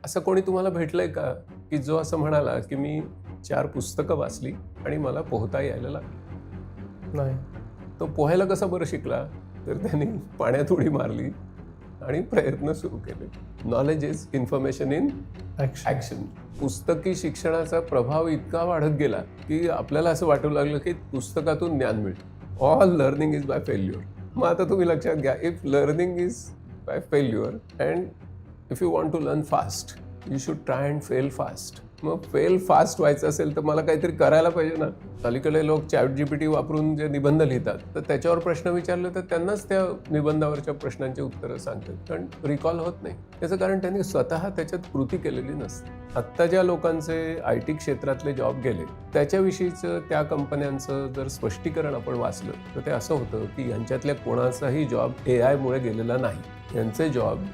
असं कोणी तुम्हाला भेटलंय का, की जो असं म्हणाला, की मी 4 पुस्तकं वाचली आणि मला पोहता यायला लागलं. नाही. तो पोहायला कसा बरं शिकला? तर त्यांनी पाण्यात उडी मारली आणि प्रयत्न सुरू केले. Knowledge is information in action. Action. पुस्तकी शिक्षणाचा प्रभाव इतका वाढत गेला, की आपल्याला असं वाटू लागलं, की पुस्तकातून ज्ञान मिळतं. All learning is by failure. मग आता तुम्ही लक्षात घ्या, if learning is by failure and if you want to learn fast, you should try and fail fast. मग फेल फास्ट व्हायचं असेल तर मला काहीतरी करायला पाहिजे ना. अलीकडे लोक ChatGPT वापरून जे निबंध लिहितात, तर त्याच्यावर प्रश्न विचारले तर त्यांनाच त्या निबंधावरच्या प्रश्नांची उत्तरं सांगतात, कारण रिकॉल होत नाही. त्याचं कारण त्यांनी स्वतः त्याच्यात कृती केलेली नसते. आत्ता ज्या लोकांचे IT क्षेत्रातले जॉब गेले, त्याच्याविषयीचं त्या कंपन्यांचं जर स्पष्टीकरण आपण वाचलं तर ते असं होतं, की यांच्यातल्या कोणाचाही जॉब AI मुळे गेलेला नाही. यांचे जॉब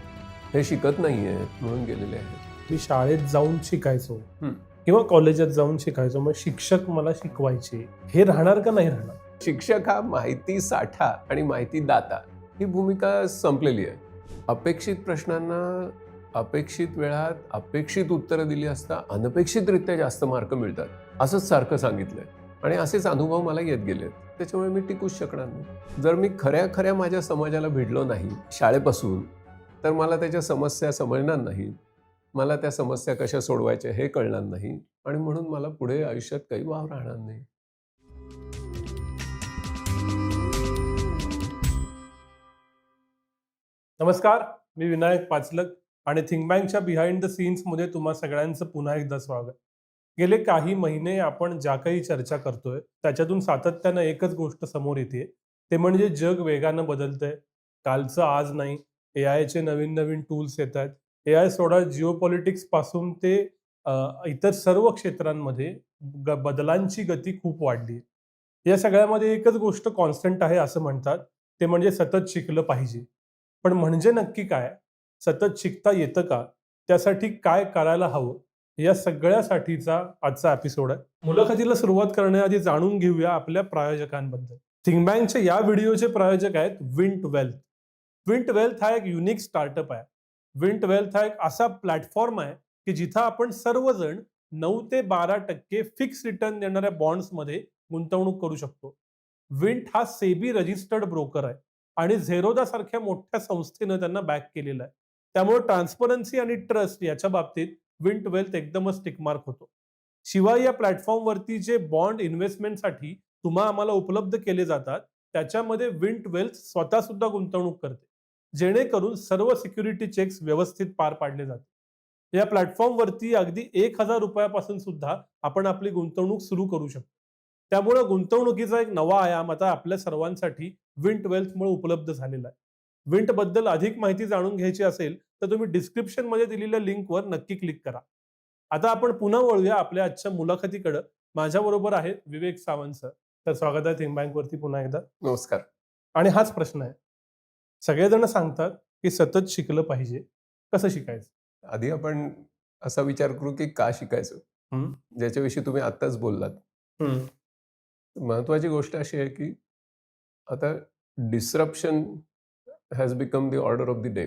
हे शिकत नाही आहेत म्हणून गेलेले आहेत. मी शाळेत जाऊन शिकायचो हं. किंवा कॉलेजात जाऊन शिकायचो, मग शिक्षक मला शिकवायचे, हे राहणार का नाही राहणार? शिक्षक हा माहिती साठा आणि माहिती दाता ही भूमिका संपलेली आहे. अपेक्षित प्रश्नांना अपेक्षित वेळात अपेक्षित उत्तरं दिली असता अनपेक्षितरित्या जास्त मार्क मिळतात असंच सारखं सांगितलंय आणि असेच अनुभव मला येत गेलेत. त्याच्यामुळे मी टिकूच शकणार नाही. जर मी खऱ्या खऱ्या माझ्या समाजाला भिडलो नाही शाळेपासून, तर मला त्याच्या समस्या समजणार नाही. मला त्या समस्या कशा सोडवायच्या हे कळणार नाही आणि म्हणून मला पुढे आयुष्यात काही वाव राहणार नाही. नमस्कार, मी विनायक पाचलक आणि थिंक बँकच्या बिहाइंड द सीन्समध्ये तुम्हा सगळ्यांचं पुन्हा एकदा स्वागत. गेले काही महिने आपण ज्या काही चर्चा करतोय त्याच्यातून सातत्यानं एकच गोष्ट समोर येते, ते म्हणजे जग वेगानं बदलतंय. कालचं आज नाही. AIचे नवीन नवीन टूल्स येत आहेत. AI सोडा जिओपॉलिटिक्स पासून ते इतर सर्व क्षेत्रांमध्ये बदलांची गती खूप वाढली. या सगळ्यामध्ये एकच गोष्ट कॉन्स्टंट आहे असं म्हणतात, ते म्हणजे सतत शिकलं पाहिजे. पण म्हणजे नक्की काय? सतत शिकता येतं का? त्यासाठी काय करायला हवं? या सगळ्यासाठीचा आजचा एपिसोड आहे. मुलाखतीला सुरुवात करण्याआधी जाणून घेऊया आपल्या प्रायोजकांबद्दल. थिंक बँकचे या व्हिडिओचे प्रायोजक आहेत विंट वेल्थ. विंट वेल्थ हा एक युनिक स्टार्टअप आहे. विंट वेल्थ हा एक असा प्लॅटफॉर्म आहे की जिथं आपण सर्वजण 9 ते 12% फिक्स रिटर्न देणाऱ्या बॉन्ड्समध्ये गुंतवणूक करू शकतो. विंट हा सेबी रजिस्टर्ड ब्रोकर आहे आणि झेरोदा सारख्या मोठ्या संस्थेनं त्यांना बॅक केलेलं आहे. त्यामुळे ट्रान्सपरन्सी आणि ट्रस्ट याच्या बाबतीत विंट वेल्थ एकदमच टिकमार्क होतो. शिवाय या प्लॅटफॉर्मवरती जे बॉन्ड इन्व्हेस्टमेंटसाठी तुम्हा आम्हाला उपलब्ध केले जातात, त्याच्यामध्ये विंट वेल्थ स्वतः सुद्धा गुंतवणूक करते, जेणेकरून सर्व सिक्युरिटी चेक्स व्यवस्थित पार पाडले जातात. या प्लॅटफॉर्मवरती अगदी ₹1000 सुद्धा आपण आपली गुंतवणूक सुरू करू शकतो. त्यामुळे गुंतवणुकीचा एक नवा आयाम आता आपल्या सर्वांसाठी विंट वेल्थमुळे उपलब्ध झालेला आहे. विंट बद्दल अधिक माहिती जाणून घ्यायची असेल तर तुम्ही डिस्क्रिप्शन मध्ये दिलेल्या लिंकवर नक्की क्लिक करा. आता आपण पुन्हा वळूया आपल्या आजच्या मुलाखतीकडे. माझ्याबरोबर आहेत विवेक सावंत सर. तर स्वागत आहे थिंक बँक वरती पुन्हा एकदा. नमस्कार. आणि हाच प्रश्न आहे. सगळेजण सांगतात की सतत शिकलं पाहिजे. कसं शिकायचं? आधी आपण असा विचार करू की का शिकायचं? हं, ज्याच्याविषयी तुम्ही आत्ताच बोललात. हं, महत्त्वाची गोष्ट अशी आहे की आता disruption has become the order of the day.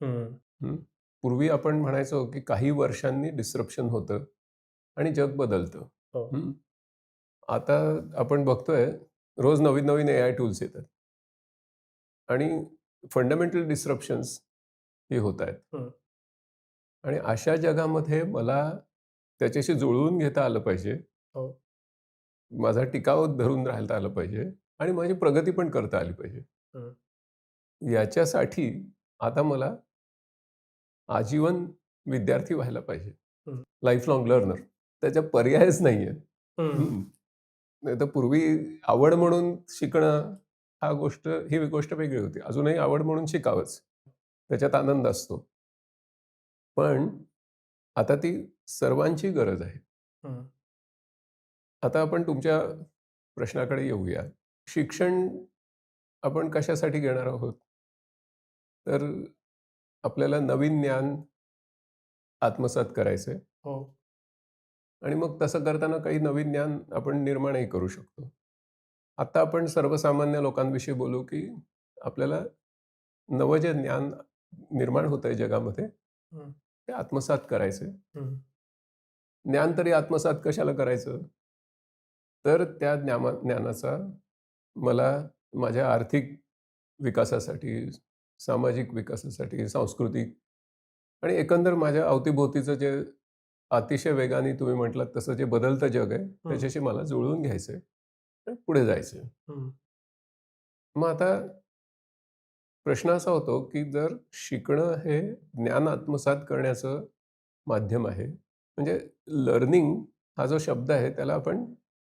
हं. पूर्वी आपण म्हणायचो की काही वर्षांनी डिसरप्शन होतं आणि जग बदलतं. हो. हं. आता आपण बघतोय रोज नवीन-नवीन AI टूल्स येतात आणि फंडामेंटल डिसरप्शन्स हे होत आहेत. हं, आणि अशा जगामध्ये मला त्याच्याशी जुळवून घेता आलं पाहिजे. हो. माझा टिकाव धरून राहता आलं पाहिजे आणि माझी प्रगती पण करता आली पाहिजे. हं, याच्यासाठी आता मला आजीवन विद्यार्थी व्हायला पाहिजे. हं, लाईफ लाँग लर्नर. त्याचा पर्यायच नाहीये. हं. हं. नाहीतर पूर्वी आवड म्हणून शिकणं ही गोष्ट वेगळी होती. अजूनही आवड म्हणून शिकावंच. त्याच्यात आनंद असतो. पण आता ती सर्वांची गरज आहे. हं. आता आपण तुमच्या प्रश्नाकडे येऊया. शिक्षण आपण कशासाठी घेणार आहोत? तर आपल्याला नवीन ज्ञान आत्मसात करायचं आहे हो. आणि मग तसं करताना काही नवीन ज्ञान आपण निर्माणही करू शकतो. आता आपण सर्वसामान्य लोकांविषयी बोलू, की आपल्याला नवं जे ज्ञान निर्माण होतंय जगामध्ये, हं. ते आत्मसात करायचे. हं. ज्ञान तरी आत्मसात कशाला करायचं? तर त्या ज्ञानाचा मला माझ्या आर्थिक विकासासाठी, सामाजिक विकासासाठी, सांस्कृतिक आणि एकंदर माझ्या अवतीभोवतीचं जे अतिशय वेगाने तुम्ही म्हटलात तसं जे बदलतं जग आहे, त्याच्याशी मला जुळवून घ्यायचंय आणि पुढे जायचंय. हं. मग आता प्रश्न असा होतो, की जर शिकणं हे ज्ञान आत्मसात करण्याचं माध्यम आहे, म्हणजे लर्निंग हा जो शब्द आहे त्याला आपण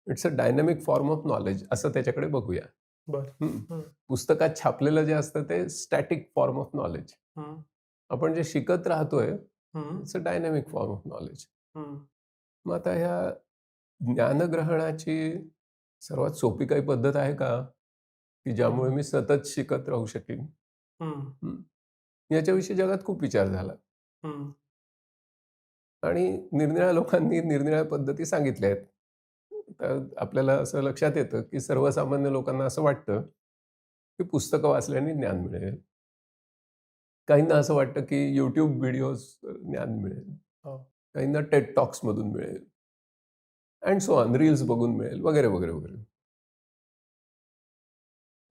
it's a dynamic form of knowledge असं त्याच्याकडे बघूया. बरं. हं. हं. पुस्तकात छापलेलं जे असतं ते स्टॅटिक फॉर्म ऑफ नॉलेज. हं. आपण जे शिकत राहतोय, हं. It's a dynamic form of knowledge. हं. मग आता ह्या ज्ञानग्रहणाची सर्वात सोपी काही पद्धत आहे का? की ज्यामुळे हं. मी सतत शिकत राहू शकेन? हं. हं. याच्याविषयी जगात खूप विचार झाला हं. आणि निरनिराळ्या लोकांनी निरनिराळ्या पद्धती सांगितल्या आहेत. तर आपल्याला असं लक्षात येतं, की सर्वसामान्य लोकांना असं वाटतं, की पुस्तकं वाचल्याने ज्ञान मिळेल. काहींना असं वाटतं, की YouTube व्हिडिओज ज्ञान मिळेल. हो. काहींना टेड टॉक्समधून मिळेल अँड सो ऑन रील्स बघून मिळेल वगैरे, वगैरे, वगैरे.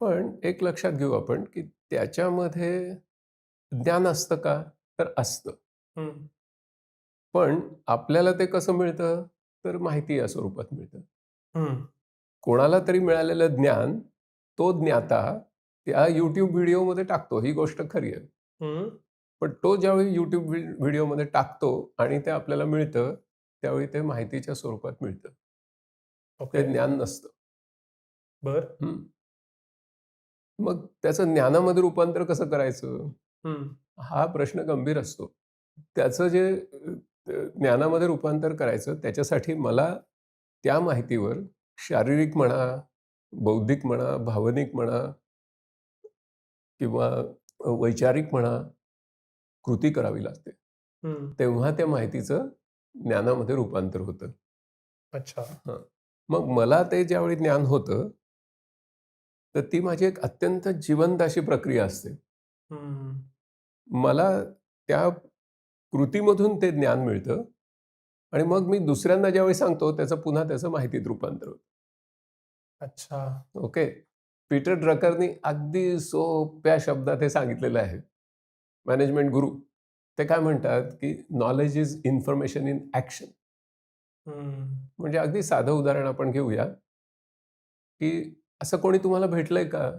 पण एक लक्षात घेऊ आपण, की त्याच्यामध्ये ज्ञान असतं का? तर असतं. हं. पण आपल्याला ते कसं मिळतं? तर माहिती या स्वरूपात मिळतं. हं. कोणाला तरी मिळालेलं ज्ञान, तो ज्ञाता त्या YouTube व्हिडिओमध्ये टाकतो. ही गोष्ट खरी आहे. हं. पण तो ज्यावेळी YouTube व्हिडिओमध्ये टाकतो आणि ते आपल्याला मिळतं, त्यावेळी ते माहितीच्या स्वरूपात मिळतं. ते ओके. ज्ञान नसतं. बरं. हं. मग त्याचं ज्ञानामध्ये रूपांतर कसं करायचं? हं. हा प्रश्न गंभीर असतो. त्याचं जे ज्ञानामध्ये रूपांतर करायचं, त्याच्यासाठी मला त्या माहितीवर शारीरिक म्हणा, बौद्धिक म्हणा, भावनिक म्हणा किंवा वैचारिक म्हणा, कृती करावी लागते. हं. तेव्हा त्या माहितीचं ज्ञानामध्ये रूपांतर होतं. अच्छा. हां. मग मला ते ज्यावेळी ज्ञान होतं, तर ती माझी एक अत्यंत जिवंत अशी प्रक्रिया असते. हं. मला त्या कृतीमधून ते ज्ञान मिळतं आणि मग मी दुसऱ्यांना ज्यावेळी सांगतो, पुन्हा त्याचं माहितीत रूपांतर होतं. अच्छा. ओके. पीटर ड्रकरनी अगदी सोप्या शब्दात हे सांगितलेलं आहे. मॅनेजमेंट गुरु. ते काय म्हणतात, की knowledge is information in action. हं. म्हणजे अगदी साधं उदाहरण आपण घेऊया, की असं कोणी तुम्हाला भेटलंय का,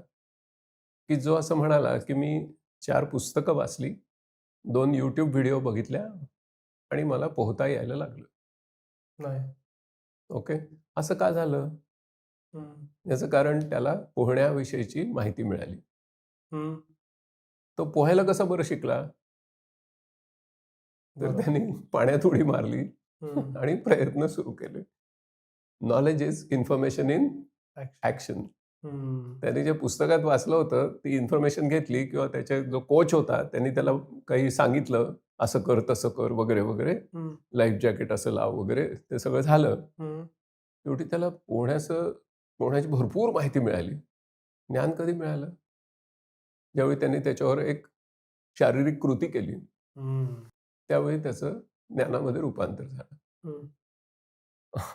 की जो असं म्हणाला, की मी 4 पुस्तकं वाचली, 2 YouTube व्हिडिओ बघितल्या आणि मला पोहता यायला लागलं. नाही. ओके. असं का झालं? हं. याचं कारण त्याला पोहण्याविषयीची माहिती मिळाली. हं. तो पोहायला कसा बरं शिकला? तर बरोबर. त्यांनी पाण्यात उडी मारली हं. आणि प्रयत्न सुरू केले. Knowledge is information in action. Action. हं. त्यांनी जे पुस्तकात वाचलं होतं, ती इन्फॉर्मेशन घेतली किंवा त्याचा जो कोच होता, त्यांनी त्याला काही सांगितलं, असं कर, तसं कर, वगैरे, वगैरे. हं. लाईफ जॅकेट असं लाव वगैरे. ते सगळं झालं. हं. शेवटी त्याला पोहण्याची भरपूर माहिती मिळाली. ज्ञान कधी मिळालं? ज्यावेळी त्यांनी त्याच्यावर एक शारीरिक कृती केली. हं. त्यावेळी त्याचं ज्ञानामध्ये रूपांतर झालं. हं.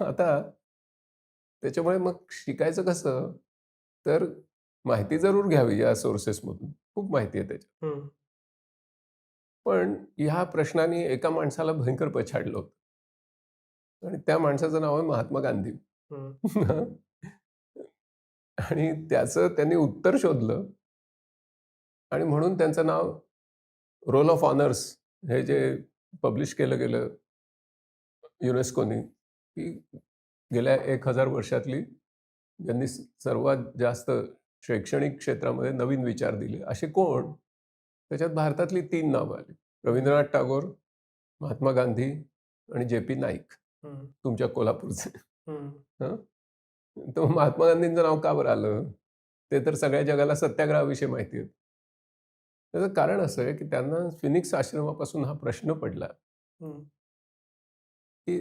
आता त्याच्यामुळे मग शिकायचं कसं? तर माहिती जरूर घ्यावी या सोर्सेसमधून. खूप माहिती आहे त्याच्यात. हं. पण ह्या प्रश्नाने एका माणसाला भयंकर पछाडलं होतं आणि त्या माणसाचं नाव आहे महात्मा गांधी. हं. आणि त्याचं त्यांनी उत्तर शोधलं आणि म्हणून त्यांचं नाव रोल ऑफ ऑनर्स हे जे पब्लिश केलं गेलं युनेस्कोनी, की गेल्या 1000 वर्षातली ज्यांनी सर्वात जास्त शैक्षणिक क्षेत्रामध्ये नवीन विचार दिले. असे कोण? त्याच्यात भारतातली 3 नावं आली. रवींद्रनाथ टागोर, महात्मा गांधी आणि जे.पी. नाईक हं. तुमच्या कोल्हापूरचे. हं. हं. तर महात्मा गांधींचं नाव का बरं आलं? ते तर सगळ्या जगाला सत्याग्रहाविषयी माहिती आहे. त्याचं कारण असं आहे, की त्यांना फिनिक्स आश्रमापासून हा प्रश्न पडला, हं. की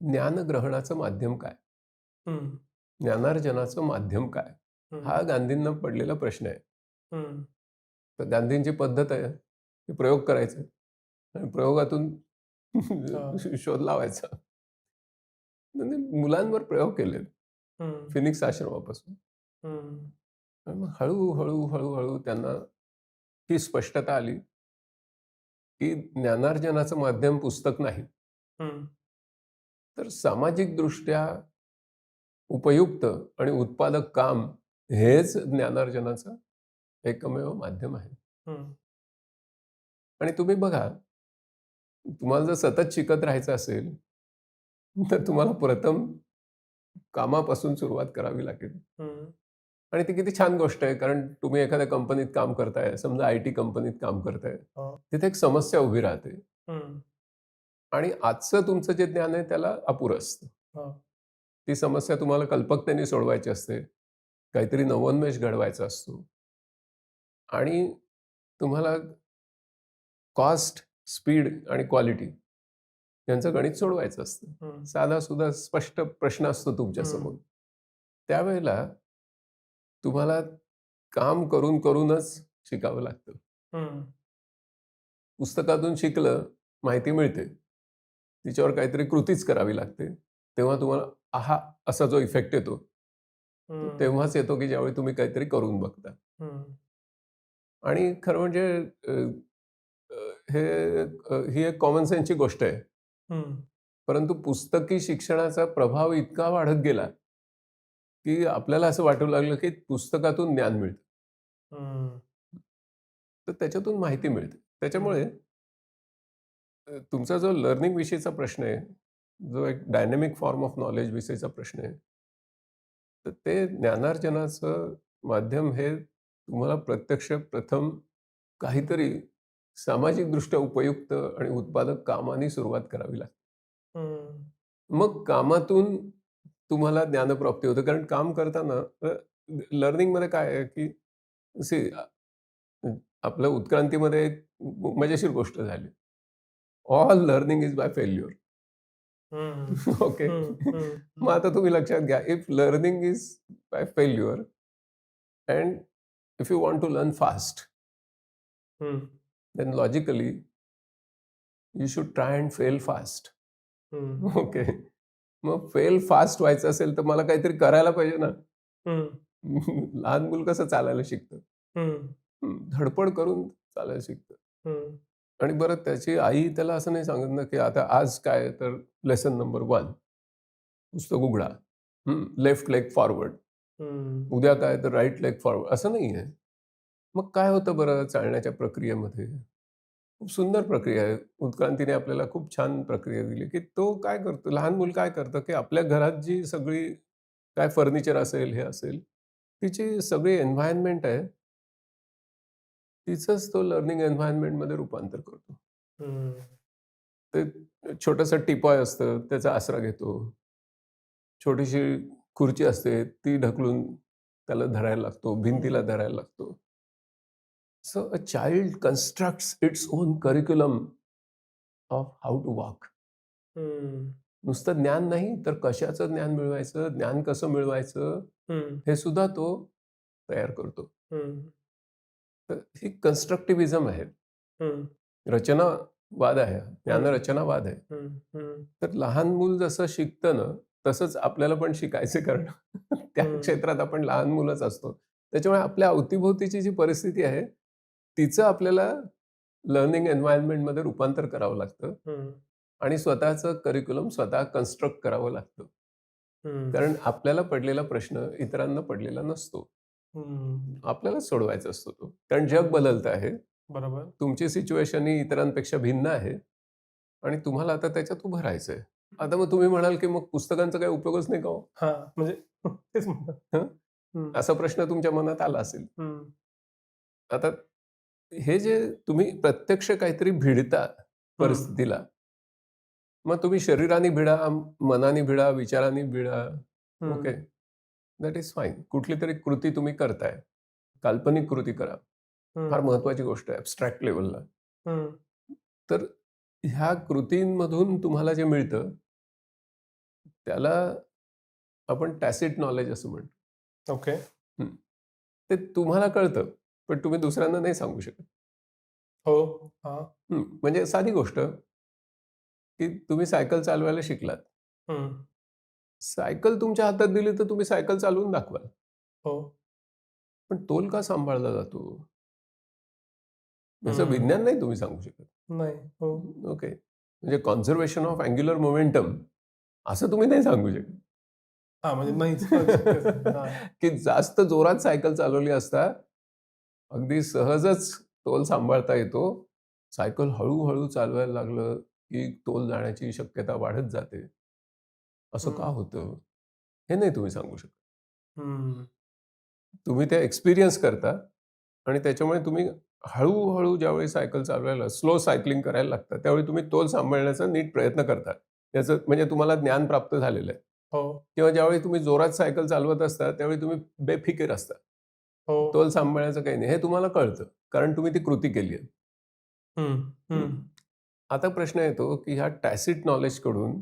ज्ञानग्रहणाचं माध्यम काय? हं. ज्ञानार्जनाचं माध्यम काय? हं. हा गांधींना पडलेला प्रश्न आहे. हं. तर गांधींची पद्धत आहे, की प्रयोग करायचे. आणि प्रयोगातून हां. शोध लावायचा. म्हणजे मुलांवर प्रयोग केले हं, फिनिक्स आश्रमापासून. हं, आणि मग हळू त्यांना ही स्पष्टता आली, की ज्ञानार्जनाचं माध्यम पुस्तक नाही, हं, तर सामाजिकदृष्ट्या उपयुक्त आणि उत्पादक काम हेच ज्ञानार्जनाचं एकमेव माध्यम आहे. हं, आणि तुम्ही बघा, तुम्हाला जर सतत शिकत राहायचं असेल, तर तुम्हाला प्रथम कामापासून सुरुवात करावी लागेल. हं. आणि ती किती छान गोष्ट आहे, कारण तुम्ही एखाद्या कंपनीत काम करताय, समजा आय-टी कंपनीत काम करताय. हो. तिथे एक समस्या उभी राहते हं. आणि आजचं तुमचं जे ज्ञान आहे त्याला अपुरं असतं. हो. ती समस्या तुम्हाला कल्पकतेने सोडवायची असते. काहीतरी नवोन्मेष घडवायचा असतो आणि तुम्हाला कॉस्ट, स्पीड आणि क्वालिटी यांचं गणित सोडवायचं असतं. हं, साधासुधा स्पष्ट प्रश्न असतो हं, तुमच्यासमोर. त्यावेळेला तुम्हाला काम करूनच शिकावं लागतं. हं, पुस्तकातून शिकलं, माहिती मिळते. तिच्यावर काहीतरी कृतीच करावी लागते. तेव्हा तुम्हाला आहा! असा जो इफेक्ट येतो, तो हं, तेव्हाच येतो, की ज्यावेळी तुम्ही काहीतरी करून बघता. हं, आणि खरं म्हणजे अ, अ, हे ही एक कॉमन सेन्सची गोष्ट आहे. हं, परंतु पुस्तकी शिक्षणाचा प्रभाव इतका वाढत गेला, की आपल्याला असं वाटू लागलं, की पुस्तकातून ज्ञान मिळतं. हं, तर त्याच्यातून माहिती मिळते. हं, त्याच्यामुळे तुमचा जो लर्निंग विषयीचा प्रश्न आहे, जो एक डायनॅमिक फॉर्म ऑफ नॉलेज विषयीचा प्रश्न आहे, तर ते ज्ञानार्जनाचं माध्यम हे तुम्हाला प्रत्यक्ष प्रथम काहीतरी सामाजिकदृष्ट्या उपयुक्त आणि उत्पादक कामाने सुरुवात करावी लागते. हं, मग कामातून तुम्हाला ज्ञानप्राप्ती होते. कारण काम करताना लर्निंगमध्ये काय आहे, की सी आपल्या उत्क्रांतीमध्ये एक मजेशीर गोष्ट झाली. All learning is by failure. हं, ओके. हं, हं, मग हं, आता तुम्ही लक्षात घ्या, if learning is by failure and if you want to learn fast, हं, then logically you should try and fail fast. हं, ओके. मग फेल फास्ट व्हायचं असेल, तर मला काहीतरी करायला पाहिजे ना. हं, लहान मूल कसं चालायला शिकतं? हं, धडपड करून चालायला शिकतं. हं, आणि बरं त्याची आई त्याला असं नाही सांगत ना, की आता आज काय तर लेसन नंबर 1 पुस्तक उघडा. Left leg forward. हं, उद्या काय तर राइट लेग फॉरवर्ड असं नाहीये. मग काय होतं बरं चालण्याच्या प्रक्रियेमध्ये? खूप सुंदर प्रक्रिया आहे. उत्क्रांतीने आपल्याला खूप छान प्रक्रिया दिली, की तो काय करतो, लहान मूल काय करतं, की आपल्या घरात जी सगळी काय फर्निचर असेल, हे असेल, तिची सगळी एन्व्हायर्नमेंट आहे, तिचंच तो लर्निंग एन्व्हायर्नमेंटमध्ये रूपांतर करतो. हं, ते छोटंसं टिपॉय असतं, त्याचा आसरा घेतो. छोटीशी खुर्ची असते, ती ढकलून त्याला धरायला लागतो, भिंतीला हं, धरायला लागतो. So a child constructs its own curriculum of how to walk. हं, नुसतं ज्ञान नाही, तर कशाचं ज्ञान मिळवायचं, ज्ञान कसं मिळवायचं, हं, हे सुद्धा तो तयार करतो. हं, तर ही कन्स्ट्रक्टिव्हिझम आहे. हं, रचनावाद आहे. हं, ज्ञानरचनावाद आहे. हं, हं, तर लहान मूल जसं शिकतं ना, तसंच आपल्याला पण शिकायचं कारण त्या हं, क्षेत्रात आपण लहान मुलंच असतो. त्याच्यामुळे आपल्या अवतीभोवतीची जी परिस्थिती आहे, तिचं आपल्याला लर्निंग एन्व्हायर्नमेंटमध्ये रूपांतर करावं लागतं हं, आणि स्वतःचं करिक्युलम स्वतः कन्स्ट्रक्ट करावं लागतं. हं, कारण आपल्याला पडलेला प्रश्न इतरांना पडलेला नसतो. हं, आपल्यालाच सोडवायचा असतो तो. कारण जग बदलतं आहे. बरोबर. तुमची सिच्युएशन ही इतरांपेक्षा भिन्न आहे आणि तुम्हाला आता त्याच्यात उभं राहायचंय. आता मग तुम्ही म्हणाल, की मग पुस्तकांचा काही उपयोगच नाही का हो? हां, म्हणजे तेच म्हणतात. हं? हं, असा प्रश्न तुमच्या मनात आला असेल. हं, आता हे जे तुम्ही प्रत्यक्ष काहीतरी भिडता हं, परिस्थितीला, मग तुम्ही शरीराने भिडा, मनाने भिडा, विचाराने भिडा, ओके. हं, दॅट इज फाईन. कुठली तरी कृती तुम्ही करताय. काल्पनिक कृती करा. फार हं, महत्त्वाची गोष्ट आहे ॲब्स्ट्रॅक्ट लेव्हलला. हं, तर ह्या कृतींमधून तुम्हाला जे मिळतं, त्याला आपण टॅसिट नॉलेज असं म्हणतो. ओके. हं. ते तुम्हाला कळतं, पण तुम्ही दुसऱ्यांना नाही सांगू शकत. हो. हां. म्हणजे साधी गोष्ट, की तुम्ही सायकल चालवायला शिकलात. हं. सायकल तुमच्या हातात दिली तर तुम्ही सायकल चालवून दाखवाल. हो. पण तोल का सांभाळला जातो? याचं हं. विज्ञान नाही तुम्ही सांगू शकत. नाही. हो. ओके. म्हणजे कन्झर्वेशन ऑफ अँग्युलर मोमेंटम असं तुम्ही नाही सांगू शकत. हां, म्हणजे नाहीच करू शक्यच नाही. हां. की जास्त जोरात सायकल चालवली असता, अगदी सहजच तोल सांभाळता येतो. सायकल हळू-हळू चालवायला लागलं, की तोल जाण्याची शक्यता वाढत जाते. असं का हं. होतं? हे नाही तुम्ही सांगू शकत. हं. तुम्ही ते एक्सपिरियन्स करता आणि त्याच्यामुळे तुम्ही हळू-हळू ज्यावेळी सायकल चालवायला स्लो सायकलिंग करायला लागतं, त्यावेळी तुम्ही तोल सांभाळण्याचा नीट प्रयत्न करता. त्याचं म्हणजे तुम्हाला ज्ञान प्राप्त झालेलं आहे. हो. किंवा ज्यावेळी तुम्ही जोरात सायकल चालवत असता, त्यावेळी तुम्ही बेफिकीर असता. हो. तोल सांभाळण्याचं काही नाही. हे तुम्हाला कळतं. कारण तुम्ही ती कृती केली आहे. हं. हं. हं. आता प्रश्न येतो, की ह्या टॅसिट नॉलेजकडून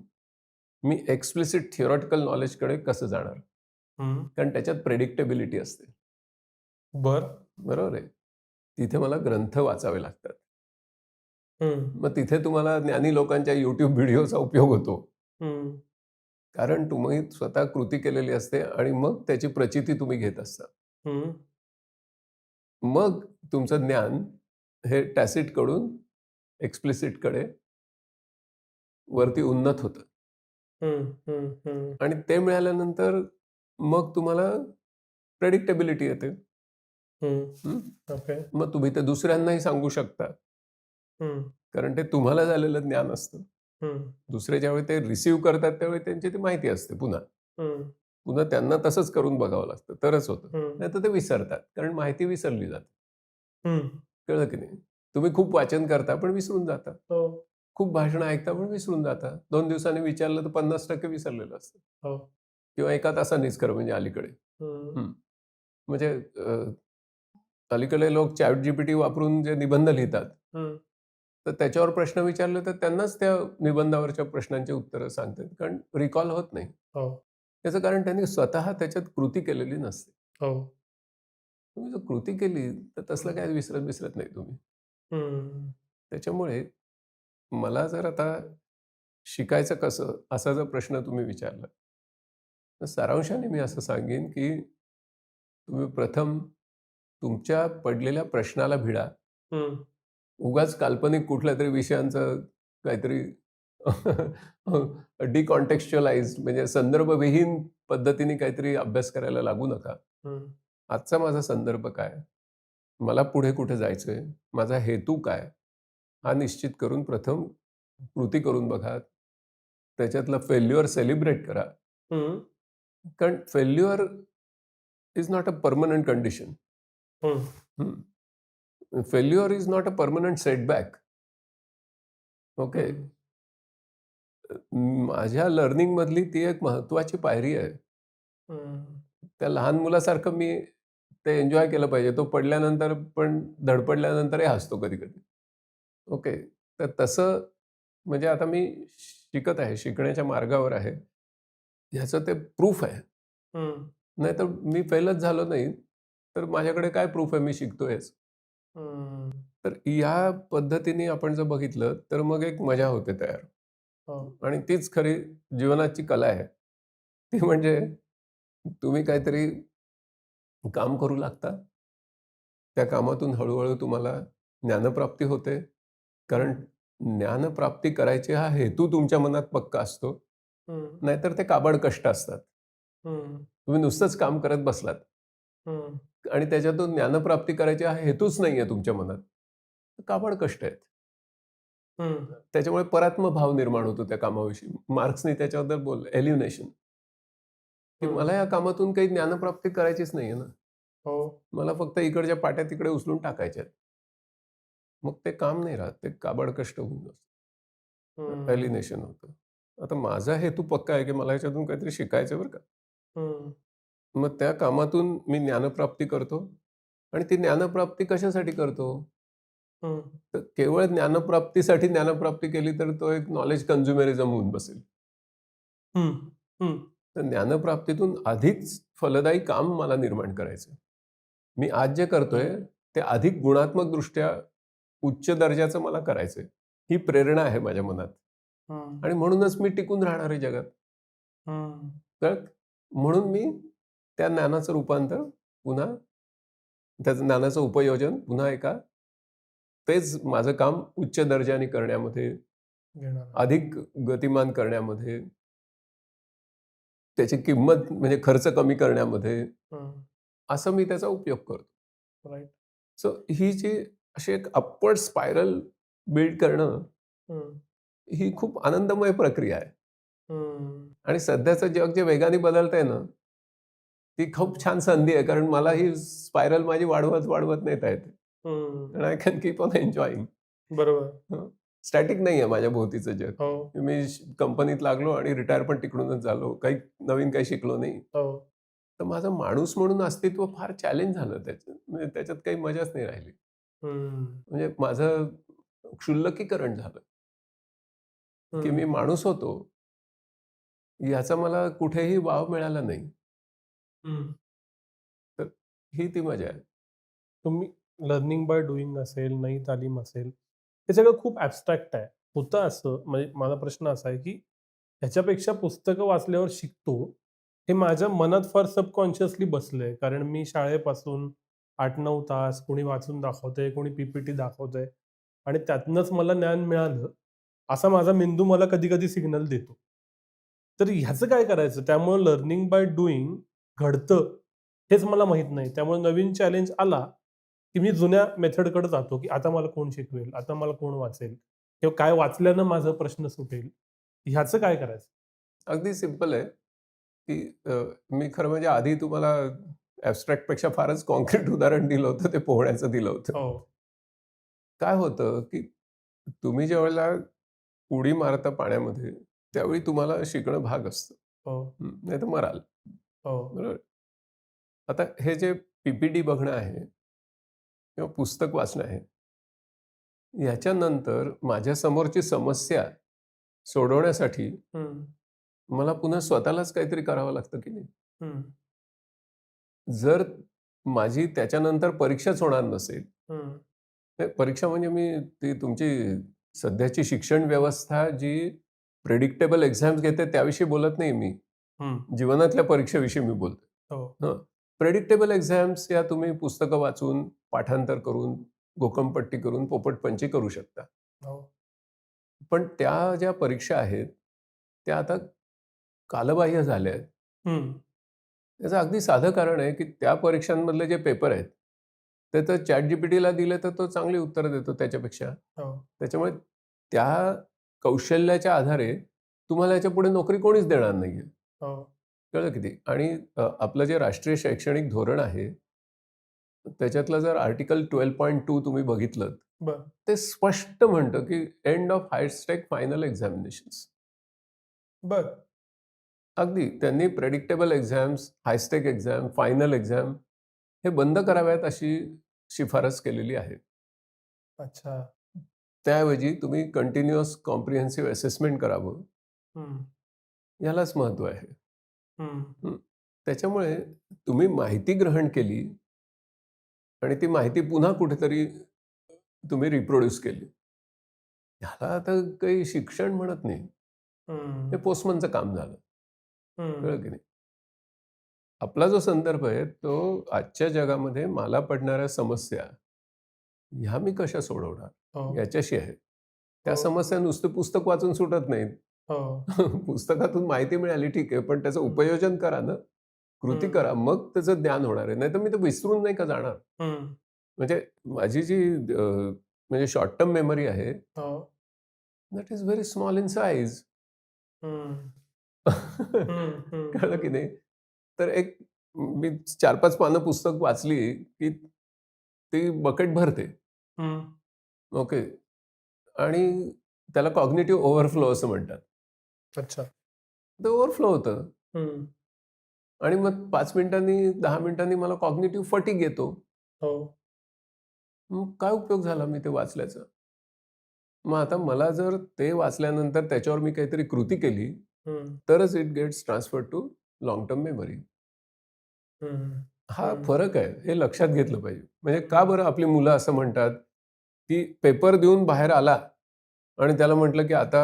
मी एक्सप्लिसिट थिओरेटिकल नॉलेजकडे कसं जाणार? हं. कारण त्याच्यात प्रेडिक्टेबिलिटी असते. बरं. बरोबर आहे. तिथे मला ग्रंथ वाचावे लागतात. हं. मग तिथे तुम्हाला ज्ञानी लोकांच्या YouTube व्हिडिओचा उपयोग होतो. हं. कारण तुम्ही स्वतः कृती केलेली असते आणि मग त्याची प्रचिती तुम्ही घेत असता. हं. मग तुमचं ज्ञान हे टॅसिटकडून एक्सप्लिसिटकडे वरती उन्नत होतं. हं. हं. हं. आणि ते मिळाल्यानंतर मग तुम्हाला प्रेडिक्टेबिलिटी येते. हं. हं. ओके. मग तुम्ही ते दुसऱ्यांनाही सांगू शकता. हं. कारण ते तुम्हाला झालेलं ज्ञान असतं. हं. दुसरे ज्यावेळी ते रिसीव्ह करतात त्यावेळी त्यांची ती माहिती असते पुन्हा. हं. पुन्हा त्यांना तसंच करून बघावं लागतं, तरच होतं. हं. नाहीतर ते विसरतात. कारण माहिती विसरली जाते. हं. कळलं की नाही? तुम्ही खूप वाचन करता, पण विसरून जाता. हो. खूप भाषणं ऐकता, पण विसरून जाता. 2 दिवसांनी विचारलं तर 50% विसरलेलं असतं. हो. किंवा एका तासानेच खरं म्हणजे अलीकडे. हं. हं. म्हणजे अलीकडे लोक ChatGPT वापरून जे निबंध लिहितात, हं. तर त्याच्यावर प्रश्न विचारले तर त्यांनाच त्या निबंधावरच्या प्रश्नांची उत्तरं सांगतात. कारण रिकॉल होत नाही. हो. त्याचं कारण त्यांनी स्वतः त्याच्यात कृती केलेली नसते. हो. तुम्ही जर कृती केली, तर तसलं हं. काय विसरत नाही तुम्ही. हं. त्याच्यामुळे मला जर आता शिकायचं कसं? असा जर प्रश्न तुम्ही विचारला, तर सारांशाने मी असं सांगेन, की तुम्ही प्रथम तुमच्या पडलेल्या प्रश्नाला भिडा. हं. उगाच काल्पनिक कुठल्यातरी विषयांचं काहीतरी डिकॉन्टेक्स्च्युअलाइज्ड म्हणजे संदर्भविहीन पद्धतीने काहीतरी अभ्यास करायला लागू नका. हं. आजचा माझा संदर्भ काय? मला पुढे कुठे जायचंय? माझा हेतू काय? हा निश्चित करून प्रथम कृती करून बघा. त्याच्यातलं फेल्युअर सेलिब्रेट करा. हं. कारण failure is not a permanent condition. हं. Failure is not a permanent setback. Okay. हं. माझ्या लर्निंगमधली ती एक महत्त्वाची पायरी आहे. हं. त्या लहान मुलासारखं मी ते एन्जॉय केलं पाहिजे. तो पडल्यानंतर पण धडपडल्यानंतरही हसतो कधी-कधी. ओके. तर तसं म्हणजे आता मी शिकत आहे, शिकण्याच्या मार्गावर आहे. ह्याचं ते प्रूफ आहे. हं. नाहीतर मी फेलच झालो नाही, तर माझ्याकडे काय प्रूफ आहे मी शिकतोयच. हं. तर या पद्धतीने आपण जर बघितलं, तर मग एक मजा होते तयार. हो. आणि तीच खरी जीवनाची कला आहे. ती म्हणजे तुम्ही काहीतरी काम करू लागता. त्या कामातून हळू तुम्हाला ज्ञानप्राप्ती होते. कारण हं. ज्ञानप्राप्ती करायची हा हेतू तुमच्या मनात पक्का असतो. हं. नाहीतर ते काबाड कष्ट असतात. हं. तुम्ही नुसतंच काम करत बसलात हं. आणि त्याच्यातून ज्ञानप्राप्ती करायची हा हेतूच नाहीये तुमच्या मनात. तर काबाड कष्ट आहेत. हं. त्याच्यामुळे परात्म भाव निर्माण होतो त्या कामाविषयी. मार्क्सने त्याच्याबद्दल बोललं एलिव्हनेशन, की मला हं. या कामातून काही ज्ञानप्राप्ती करायचीच नाहीये ना. हो. मला फक्त इकडच्या पाट्या तिकडे उचलून टाकायच्या आहेत. मग ते काम नाही राहत. ते काबाड कष्ट होऊन जातं. हं. एलिनेशन होतं. आता माझा हेतू पक्का आहे, की मला ह्याच्यातून काहीतरी शिकायचं बरं का. हं. मग त्या कामातून मी ज्ञानप्राप्ती करतो आणि ती ज्ञानप्राप्ती कशासाठी करतो? हं. तर केवळ ज्ञानप्राप्तीसाठी ज्ञानप्राप्ती केली तर तो एक नॉलेज कन्झ्युमरिझम होऊन बसेल. हं. हं. तर ज्ञानप्राप्तीतून अधिक फलदायी काम मला निर्माण करायचं आहे. मी आज जे करतोय, हं. ते अधिक गुणात्मकदृष्ट्या उच्च दर्जाचं मला करायचंय. ही प्रेरणा आहे माझ्या मनात हं, आणि म्हणूनच मी टिकून राहणार आहे जगात. हं. कळत? म्हणून मी त्या ज्ञानाचं रूपांतर पुन्हा त्याचं ज्ञानाचं उपयोजन पुन्हा एका तेच माझं काम उच्च दर्जाने करण्यामध्ये, घेणार. अधिक गतिमान करण्यामध्ये, त्याची किंमत म्हणजे खर्च कमी करण्यामध्ये, हं. असं मी त्याचा उपयोग करतो. राइट. सो ही जी अशी एक अपवर्ड स्पायरल बिल्ड करणं, हं, ही खूप आनंदमय प्रक्रिया आहे. हं, आणि सध्याचं जग जे वेगाने बदलतंय ना, ती खूप छान संधी आहे. कारण मला ही स्पायरल माझी वाढवत नेता येते. हं. आणि I can keep on enjoying. बरोबर. स्टॅटिक नाहीये माझ्या भोवतीचं जग. हो, मी कंपनीत लागलो आणि रिटायर पण तिकडूनच झालो. काही नवीन काही शिकलो नाही. हो. तर माझं माणूस म्हणून अस्तित्व फार चॅलेंज झालं त्याच्यात. म्हणजे त्याच्यात काही मजाच नाही राहिली. हं, म्हणजे माझं क्षुल्लकीकरण झालं, की मी हं. माणूस होतो, याचा मला कुठेही वाव मिळाला नाही. हं. तर ही ती मजा आहे. तुम्ही लर्निंग बाय डुईंग असेल, नई तालीम असेल, हे सगळं खूप ॲब्स्ट्रॅक्ट आहे. होतं असं म्हणजे माझा प्रश्न असा आहे, की ह्याच्यापेक्षा पुस्तकं वाचल्यावर शिकतो, हे माझ्या मनात फार सबकॉन्शियसली बसलंय. कारण मी शाळेपासून 8-9 तास कोणी वाचून दाखवतंय, कोणी पी-पी-टी दाखवतंय आणि त्यातनंच मला ज्ञान मिळालं, असा माझा मेंदू मला कधी-कधी सिग्नल देतो. तर ह्याचं काय करायचं? त्यामुळं लर्निंग बाय डुईंग घडतं, हेच मला माहीत नाही. त्यामुळे नवीन चॅलेंज आला, की मी जुन्या मेथडकडे जातो, की आता मला कोण शिकवेल? आता मला कोण वाचेल? किंवा काय वाचल्यानं माझा प्रश्न सुटेल? ह्याचं काय करायचं? अगदी सिंपल आहे, की मी खरं म्हणजे आधी तुम्हाला ॲब्स्ट्रॅक्टपेक्षा फारच काँक्रीट उदाहरण दिलं होतं, ते पोहण्याचं दिलं होतं. हो, काय होतं, की तुम्ही ज्यावेळेला उडी मारता पाण्यामध्ये, त्यावेळी तुम्हाला शिकणं भाग असतं. हो, नाहीतर मराल. हो. बरोबर. आता हे जे पी-पी-टी बघणं आहे किंवा पुस्तक वाचणं आहे, ह्याच्यानंतर माझ्या समोरची समस्या सोडवण्यासाठी हं, मला पुन्हा स्वतःलाच काहीतरी करावं लागतं की नाही? हं, जर माझी त्याच्यानंतर परीक्षाच होणार नसेल, हं, नाही परीक्षा म्हणजे मी ती तुमची सध्याची शिक्षण व्यवस्था जी प्रिडिक्टेबल एक्झाम्स घेते त्याविषयी बोलत नाही मी. हं. जीवनातल्या परीक्षेविषयी मी बोलतोय. हो, हं. प्रेडिक्टेबल एक्झाम्स या तुम्ही पुस्तकं वाचून, पाठांतर करून, घोकमपट्टी करून, पोपटपंची करू शकता. हो. पण त्या ज्या परीक्षा आहेत, त्या आता कालबाह्य झाल्या आहेत. हं, त्याचं अगदी साधं कारण आहे, की त्या परीक्षांमधले जे पेपर आहेत, ते तर ChatGPTला दिले तर तो चांगली उत्तरं देतो त्याच्यापेक्षा. हो, त्याच्यामुळे त्या कौशल्याच्या आधारे तुम्हाला याच्यापुढे नोकरी कोणीच देणार नाहीये. हो. कळलं किती? आणि आपलं जे राष्ट्रीय शैक्षणिक धोरण आहे, त्याच्यातलं जर आर्टिकल 12.2 तुम्ही बघितलंत, बरं, ते स्पष्ट म्हणतं, की end of high stake final examinations. बरं. अगदी त्यांनी predictable exams, high stake exam, final exam हे बंद कराव्यात अशी शिफारस केलेली आहे. अच्छा. त्याऐवजी तुम्ही कंटिन्युअस कॉम्प्रिहेन्सिव्ह असेसमेंट करावं, हं, यालाच महत्त्व आहे. हं. हं. त्याच्यामुळे तुम्ही माहिती ग्रहण केली आणि ती माहिती पुन्हा कुठेतरी तुम्ही रिप्रोड्यूस केली. ह्याला आता काही शिक्षण म्हणत नाही. हे हं, पोस्टमनचं काम झालं. हं. कळलं की नाही? आपला जो संदर्भ आहे, तो आजच्या जगामध्ये मला पडणाऱ्या समस्या, ह्या मी कशा सोडवणार? हो, याच्याशी आहे. त्या हो, समस्या नुसतं पुस्तक वाचून सुटत नाहीत. हो. पुस्तकातून माहिती मिळाली ठीक आहे, पण त्याचं हं, उपयोजन करा ना. कृती हं, करा, मग त्याचं ज्ञान होणार आहे. नाहीतर मी ते विसरून नाही का जाणार? हं. म्हणजे माझी जी म्हणजे शॉर्ट टर्म मेमरी आहे, हो. That is very small in size. हं, हं, हं, कळलं की हं, नाही? तर एक मी 4-5 पानं पुस्तक वाचली, की ती बकेट भरते. हं. ओके. आणि त्याला कॉग्निटिव्ह ओव्हरफ्लो असं म्हणतात. अच्छा. ते ओव्हरफ्लो होतं हं. आणि मग 5 मिनिटांनी, 10 मिनिटांनी मला कॉग्निटिव्ह फटीग येतो. हो. मग काय उपयोग झाला मी ते वाचल्याचा? मग आता मला जर ते वाचल्यानंतर त्याच्यावर मी काहीतरी कृती केली, हं, तरच it gets transferred to long term memory. हं, हा हं, फरक आहे. हे लक्षात घेतलं पाहिजे. म्हणजे का हं, बरं आपली मुलं असं म्हणतात, की पेपर देऊन बाहेर आला आणि त्याला म्हटलं की आता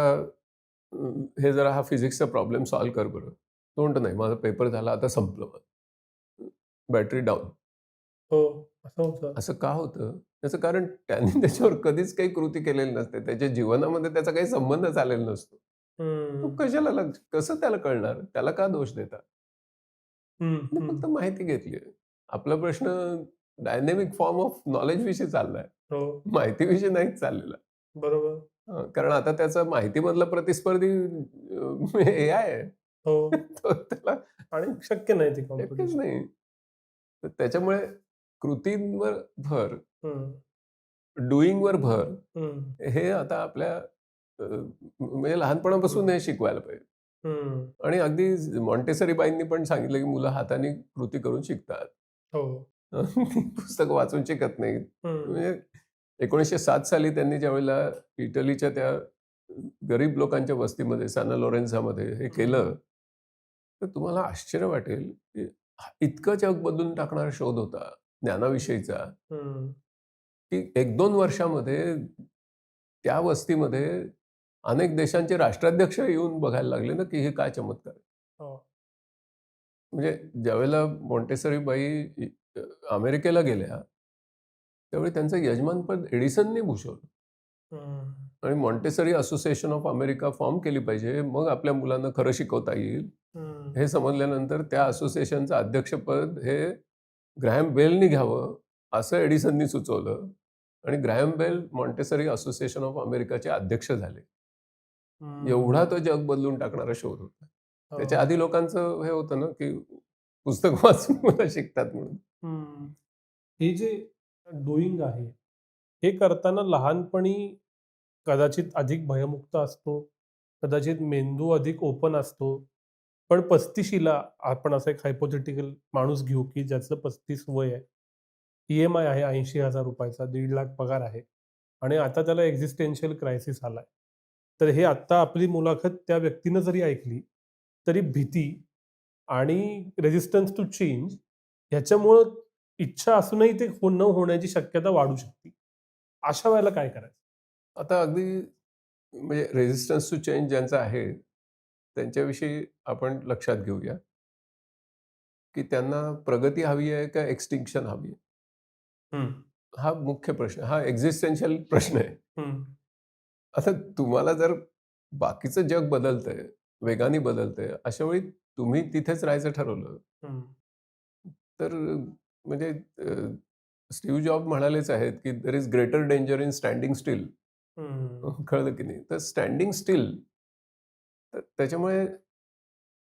हे जरा हा फिजिक्सचा प्रॉब्लेम सॉल्व्ह कर बरं. तो म्हणतो नाही माझा पेपर झाला आता संपलं. Battery down. हो, असं होतं. असं का होतं? त्याचं कारण त्याने त्याच्यावर कधीच काही कृती केलेली नसते. त्याच्या जीवनामध्ये त्याचा काही संबंधच आलेला नसतो. तो हं. कशाला कसं त्याला कळणार? त्याला का दोष देता? हं, मी हं. फक्त माहिती घेतली. आपला प्रश्न डायनॅमिक फॉर्म ऑफ नॉलेजविषयी चाललाय. हो, माहितीविषयी नाहीच चाललेला. बरोबर. कारण आता त्याचा माहितीमधला प्रतिस्पर्धी एआय आहे. हो तो त्याला आणि शक्य नाही ती शक्यच कॉम्पिटिशन. नाही. तर त्याच्यामुळे कृतींवर भर, हं, डुइंगवर भर, हं, हे आता आपल्या म्हणजे लहानपणापासून हे शिकवायला पाहिजे. हं. आणि अगदी मॉन्टेसरी बाईंनी पण सांगितलं, की मुलं हाताने कृती करून शिकतात. हो. ती पुस्तकं वाचून शिकत नाहीत. हं, म्हणजे 1907 साली त्यांनी ज्यावेळेला इटलीच्या त्या गरीब लोकांच्या वस्तीमध्ये साना लोरेन्झामध्ये हे हं, केलं, तर तुम्हाला आश्चर्य वाटेल, की इतकं जग बदलून टाकणारा शोध होता ज्ञानाविषयीचा, हं. की 1-2 वर्षामध्ये त्या वस्तीमध्ये अनेक देशांचे राष्ट्राध्यक्ष येऊन बघायला लागले ना, की हे काय चमत्कार आहे. हो. म्हणजे ज्यावेळेला मॉन्टेसरी बाई अमेरिकेला गेल्या, त्यावेळी त्यांचं यजमानपद एडिसननी भूषवलं. हं, आणि Montessori Association of America form केली पाहिजे, मग आपल्या मुलांना खरं शिकवता येईल. हं, हे समजल्यानंतर त्या असोसिएशनचं अध्यक्षपद हे ग्रॅहम बेलनी घ्यावं, असं एडिसननी सुचवलं आणि Graham Bell Montessori Association of अमेरिकाचे अध्यक्ष झाले. एवढा हं. तो जग बदलून टाकणारा शोध होता. त्याच्या हो. आधी लोकांचं हे होतं ना, की पुस्तक वाचून मुलं शिकतात म्हणून. हं. हे जे डुइंग आहे, हे करताना लहानपणी कदाचित अधिक भयमुक्त असतो, कदाचित मेंदू अधिक ओपन असतो. पण 35शीला आपण असा एक हायपोथेटिकल माणूस घेऊ, की ज्याचं 35 वय आहे. ई-एम-आय आहे ₹80,000 चा, 1.5 लाख पगार आहे आणि आता त्याला एक्झिस्टेन्शियल क्रायसिस आलाय. तर हे आत्ता आपली मुलाखत त्या व्यक्तीनं जरी ऐकली, तरी भीती आणि रेझिस्टन्स टू चेंज ह्याच्यामुळं इच्छा असूनही ते न होण्याची शक्यता वाढू शकते. अशा वेळेला काय करायचं? आता अगदी म्हणजे रेझिस्टन्स टू चेंज ज्यांचं आहे, त्यांच्याविषयी आपण लक्षात घेऊया, की त्यांना प्रगती हवी आहे का एक्सटिंक्शन हवी आहे? हं, हा मुख्य प्रश्न, हा एक्झिस्टेन्शियल प्रश्न आहे. हं, आता तुम्हाला जर बाकीचं जग बदलतंय, वेगाने बदलतंय, अशा वेळी तुम्ही तिथेच राहायचं ठरवलं, हं, तर म्हणजे स्टीव्ह जॉब म्हणालेच आहेत, की "there is greater danger in standing still." हं, कळलं की नाही? तर स्टँडिंग स्टिल तर त्याच्यामुळे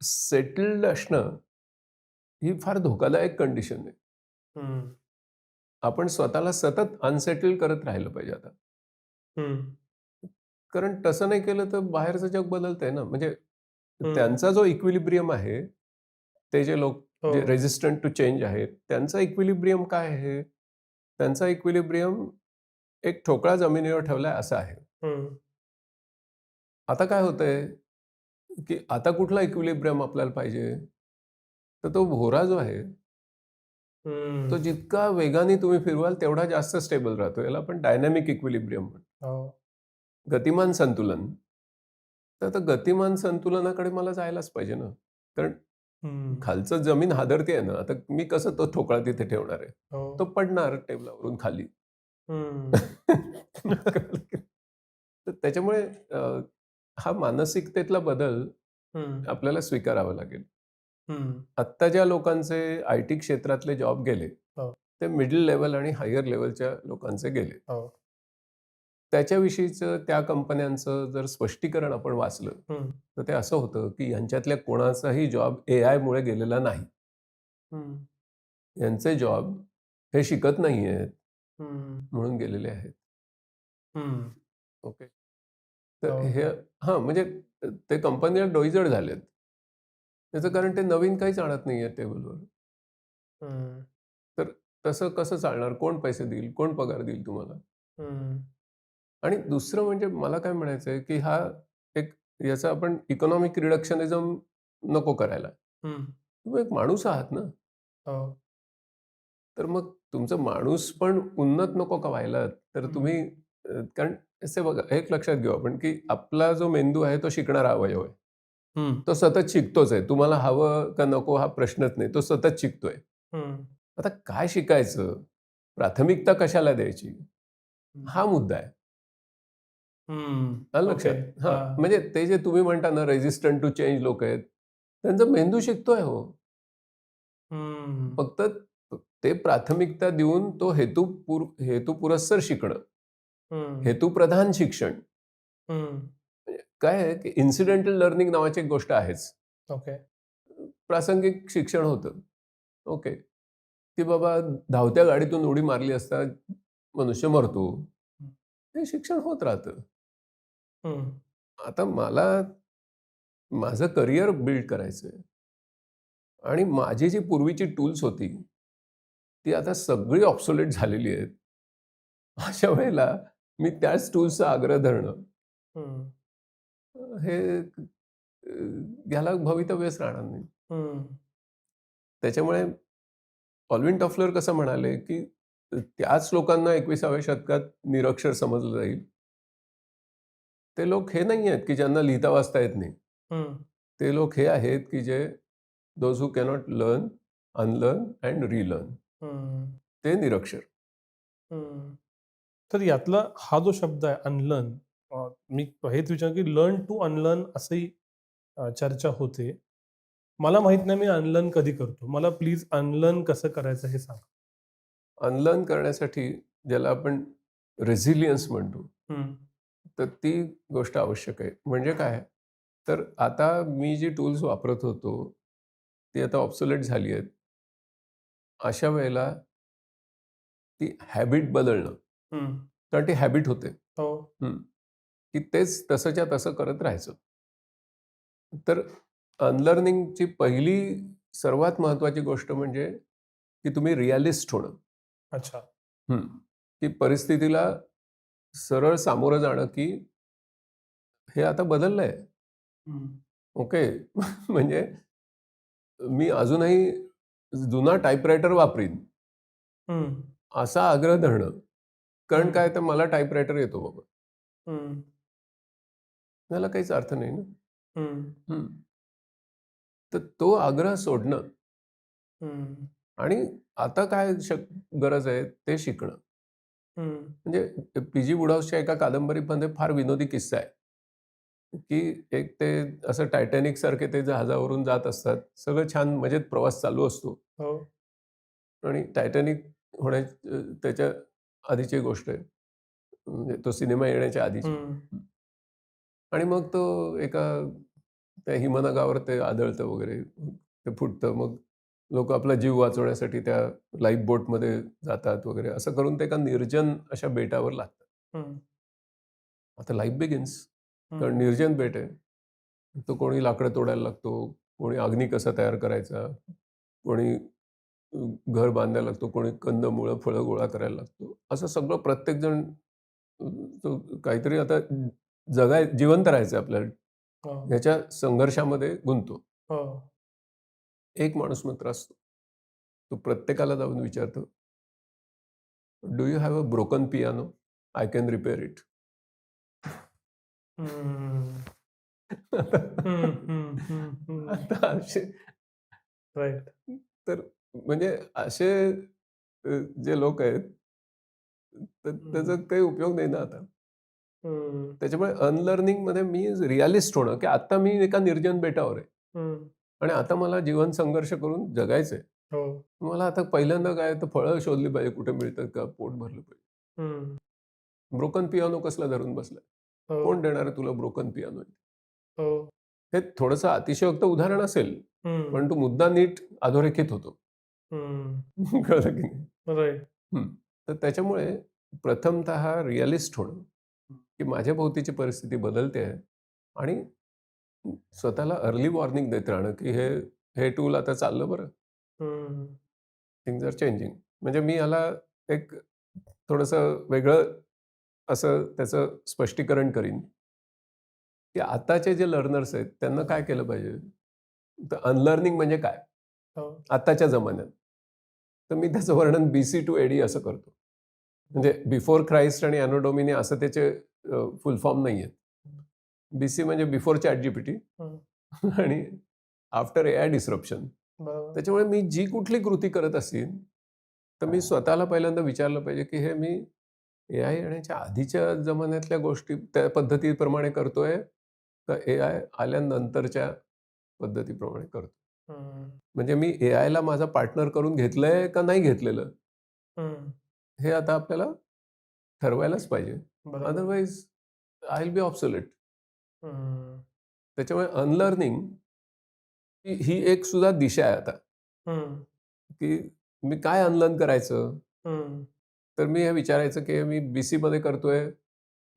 सेटल्ड असणं ही फार धोकादायक कंडिशन आहे. हं, आपण स्वतःला सतत अनसेटल करत राहिलं पाहिजे आता. हं, कारण तसं नाही केलं तर बाहेरचं जग बदलतंय ना. म्हणजे हं. त्यांचा जो इक्विलिब्रियम आहे, ते जे लोक हो. जे रेझिस्टंट टू चेंज आहेत, त्यांचा इक्विलिब्रियम काय आहे? त्यांचा इक्विलिब्रियम एक ठोकळा जमिनीवर ठेवलाय असा आहे. हं, आता काय होतंय, की आता कुठला इक्विलिब्रियम आपल्याला पाहिजे? तर तो भोवरा जो आहे, तो हं. जितका वेगाने तुम्ही फिरवाल तेवढा जास्त स्टेबल राहतो. याला आपण डायनॅमिक इक्विलिब्रियम म्हणतो. हो. गतिमान संतुलन. तर आता गतिमान संतुलनाकडे मला जायलाच पाहिजे ना. कारण हं. खालचं जमीन हादरतेय ना, आता मी कसं तो ठोकळा तिथे ठेवणार आहे? हो. तो पडणार टेबलावरून खाली. हं. कळलं की? तर त्याच्यामुळे हा मानसिकतेतला बदल हं, आपल्याला स्वीकारावा लागेल. हं. आत्ता ज्या लोकांचे आय-टी क्षेत्रातले जॉब गेले, हो, ते मिडल लेव्हल आणि हायर लेव्हलच्या लोकांचे गेले. हो. त्याच्याविषयीचं त्या कंपन्यांचं जर स्पष्टीकरण आपण वाचलं, हं, तर ते असं होतं, की यांच्यातल्या कोणाचाही जॉब एआयमुळे गेलेला नाही. हं, यांचे जॉब हे शिकत नाहीयेत हं, म्हणून गेलेले आहेत. हं. ओके. तर हो. हे हां, म्हणजे ते कंपनीला डोईजड झालेत. त्याचं कारण ते नवीन काहीच आणत नाहीये टेबलवर. हं, तर तसं कसं चालणार? कोण पैसे देईल? कोण पगार देईल तुम्हाला? हं, आणि दुसरं म्हणजे मला काय म्हणायचंय, की हा एक याचा आपण इकॉनॉमिक रिडक्शनिझम नको करायला. हं. तुम्ही एक माणूस आहात ना, हो. तर मग तुमचं माणूस पण उन्नत नको का व्हायला? तर तुम्ही हं. कारण असे बघा, एक लक्षात घेऊ आपण, की आपला जो मेंदू आहे तो शिकणारा अवयव आहे. हं, तो सतत शिकतोच आहे. तुम्हाला हवं का नको हा प्रश्नच नाही. तो सतत शिकतोय. हं, आता काय शिकायचं? प्राथमिकता कशाला द्यायची? हं, हा मुद्दा आहे. हं. आलं ओके. लक्षात? हां, हां. म्हणजे ते जे तुम्ही म्हणता ना रेझिस्टंट टू चेंज लोकं आहेत. त्यांचा मेंदू शिकतोय हो. हं, फक्त ते प्राथमिकता देऊन तो हेतुपुरस्सर शिकणं, हं, हेतुप्रधान शिक्षण. हं. म्हणजे काय आहे, की इन्सिडेंटल लर्निंग नावाची एक गोष्ट आहेच. ओके. प्रासंगिक शिक्षण होतं. ओके. की बाबा धावत्या गाडीतून उडी मारली असता मनुष्य मरतो. हं, हे शिक्षण होत राहतं. हं, आता मला माझं करिअर बिल्ड करायचंय आणि माझी जी पूर्वीची टूल्स होती, ती आता सगळी ऑब्सोलेट झालेली आहेत. अशा वेळेला मी त्याच टूल्सचा आग्रह धरणं हं, हे ह्याला भवितव्यच राहणार नाही. हं. त्याच्यामुळे ऑल्विन टॉफलर कसं म्हणाले, की त्याच लोकांना 21व्या शतकात निरक्षर समजलं जाईल. ते लोक हे नाही आहेत, की ज्यांना लिहिता वाचता येत नाही. हं, ते लोक हे आहेत, की जे those who cannot learn, unlearn and relearn. हं, ते निरक्षर. हं. तर यातला हा जो शब्द आहे अनलर्न, मी हेच विचार की लर्न टू अनलर्न असंही चर्चा होते. मला माहीत नाही मी अनलर्न कधी करतो. मला प्लीज अनलर्न कसं करायचं हे सांगा? अनलर्न करण्यासाठी ज्याला आपण रेझिलियन्स म्हणतो, हं, तर ती गोष्ट आवश्यक आहे. म्हणजे काय? तर आता मी जी टूल्स वापरत होतो, ती आता ऑब्सोलेट झाली आहेत. अशा वेळेला ती हॅबिट बदलणं, हं. कारण ती हॅबिट होते. हो. हं. की तेच तसंच्या तसं करत राहायचं. तर अनलर्निंगची पहिली सर्वात महत्त्वाची गोष्ट म्हणजे, की तुम्ही रिअलिस्ट होणं. अच्छा. हं. की परिस्थितीला सरळ सामोरं जाणं, की हे आता बदललंय. हं, ओके. म्हणजे मी अजूनही जुना टाइपरायटर वापरीन, हं, असा आग्रह धरणं. कारण हं, काय तर मला टाइपरायटर येतो बाबा. हं, त्याला काहीच अर्थ नाही ना. हं, हं. तर तो आग्रह सोडणं हं, आणि आता काय गरज आहे ते शिकणं. हं. म्हणजे पी.जी. वुडहाऊसच्या एका कादंबरीमध्ये फार विनोदी किस्सा आहे, की एक ते असं टायटॅनिकसारखे ते जहाजावरून जात असतात. सगळं छान मजेत प्रवास चालू असतो हो. आणि टायटॅनिक त्याच्या आधीची गोष्ट आहे. म्हणजे तो सिनेमा येण्याच्या आधीची. हं, आणि मग तो एका त्या हिमनगावर ते आदळतं वगैरे. ते फुटतं. मग लोकं आपला जीव वाचवण्यासाठी त्या लाईफ बोटमध्ये जातात वगैरे. असं करून ते एका निर्जन अशा बेटावर लागतात. हं, आता लाईफ बिगिन्स. कारण हं, निर्जन बेट आहे. तो कोणी लाकडं तोडायला लागतो, कोणी अग्नी कसा तयार करायचा, कोणी अ, घर बांधायला लागतो, कोणी कंदमुळं, फळं गोळा करायला लागतो. असं सगळं प्रत्येकजण तो काहीतरी आता जिवंत राहायचं आपल्याला. हो, ह्याच्या संघर्षामध्ये गुंततो. हो. एक माणूस मात्र असतो. तो प्रत्येकाला जाऊन विचारतो, "do you have a broken piano? I can repair it." हं, हं, हं, हं, हं. आता असे राइट. तर म्हणजे असे जे लोक आहेत, तर हं, त्याचा काही उपयोग नाही ना आता. हं, त्याच्यामुळे अनलर्निंगमध्ये मी रिअलिस्ट होणं, की आता मी एका निर्जन बेटावर आहे हं. आणि आता मला जीवन संघर्ष करून जगायचंय. हो. मला आता पहिल्यांदा काय तर फळं शोधली पाहिजे, कुठे मिळतात का? पोट भरलं पाहिजे. हं. ब्रोकन पियानो कसला धरून बसलाय? हो, कोण देणार आहे तुला ब्रोकन पियानो? हो. हे थोडंसं अतिशयोक्त उदाहरण असेल, हं, पण तो मुद्दा नीट अधोरेखित होतो. हं. कळलं की नाही? राइट. हं. तर त्याच्यामुळे प्रथमतः रिअलिस्ट होणं, की माझ्या भोवतीची परिस्थिती बदलते आहे आणि स्वतःला अर्ली वॉर्निंग देत राहणं, की हे टूल आता चाललं बरं. हं, थिंग्ज आर चेंजिंग. म्हणजे मी ह्याला एक थोडंसं वेगळं असं त्याचं स्पष्टीकरण करीन, की आताचे जे लर्नर्स आहेत त्यांना काय केलं पाहिजे? तर अनलर्निंग म्हणजे काय? हो. आत्ताच्या जमान्यात. तर मी त्याचं वर्णन बी-सी टू ए-डी असं करतो. म्हणजे बिफोर क्राइस्ट आणि ॲनो डोमिनी असं त्याचे फुल फॉर्म नाही आहेत. BC म्हणजे बिफोर चॅट जीपीटी आणि आफ्टर AI डिसरप्शन. बरोबर. त्याच्यामुळे मी जी कुठली कृती करत असेल, तर मी स्वतःला पहिल्यांदा विचारलं पाहिजे, की हे मी AI येण्याच्या आधीच्या जमान्यातल्या गोष्टी त्या पद्धतीप्रमाणे करतोय, का AI आल्यानंतरच्या पद्धतीप्रमाणे करतो. हं, म्हणजे मी AIला माझा पार्टनर करून घेतलंय का नाही घेतलेलं, हं. हे आता आपल्याला ठरवायलाच पाहिजे. बरोबर. Otherwise I will be obsolete. हं, त्याच्यामुळे अनलर्निंग ही एक सुद्धा दिशा आहे आता, हं, की मी काय अनलर्न करायचं? हं. तर मी हे विचारायचं, की मी BCमध्ये करतोय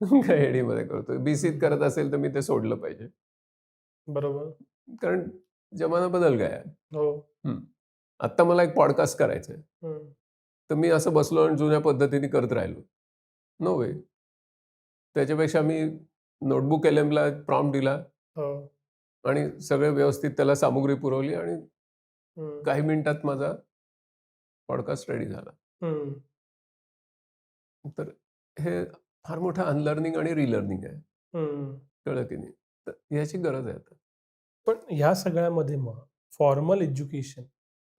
का ADमध्ये करतोय? BCत करत असेल तर मी ते सोडलं पाहिजे. बरोबर. कारण जमाना बदल गया है. हो. हं. आत्ता मला एक पॉडकास्ट करायचं आहे. हं. तर मी असं बसलो आणि जुन्या पद्धतीने करत राहिलो. नो वे. त्याच्यापेक्षा मी नोटबुक LMला प्रॉम्प्ट दिला हो. आणि सगळं व्यवस्थित त्याला सामुग्री पुरवली आणि हं, काही मिनिटात माझा पॉडकास्ट रेडी झाला. हं, तर हे फार मोठं अनलर्निंग आणि रिलर्निंग आहे. हं. कळलं की नाही? तर याची गरज आहे आता. पण ह्या सगळ्यामध्ये मग फॉर्मल एज्युकेशन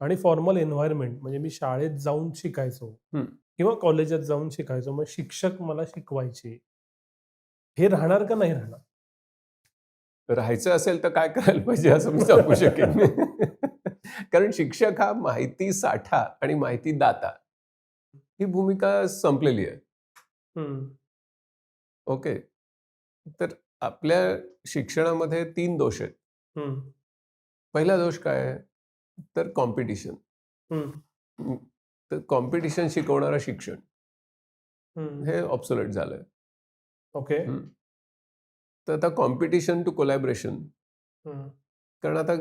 आणि फॉर्मल एन्व्हायर्नमेंट म्हणजे मी शाळेत जाऊन शिकायचो हं. किंवा कॉलेजात जाऊन शिकायचो. मग शिक्षक मला शिकवायचे. हे राहणार का नाही राहणार? राहायचं असेल तर काय करायला पाहिजे असं मी सांगू शकेन. कारण शिक्षक हा माहिती साठा आणि माहिती दाता ही भूमिका संपलेली आहे. हं, ओके. तर आपल्या शिक्षणामध्ये 3 दोष आहेत. हं, पहिला दोष काय आहे? तर कॉम्पिटिशन. हं, तर कॉम्पिटिशन शिकवणारं शिक्षण हं. हे ऑब्सोलेट झालंय. ओके. हं. तर आता कॉम्पिटिशन टू कोलॅबोरेशन. हं, कारण आता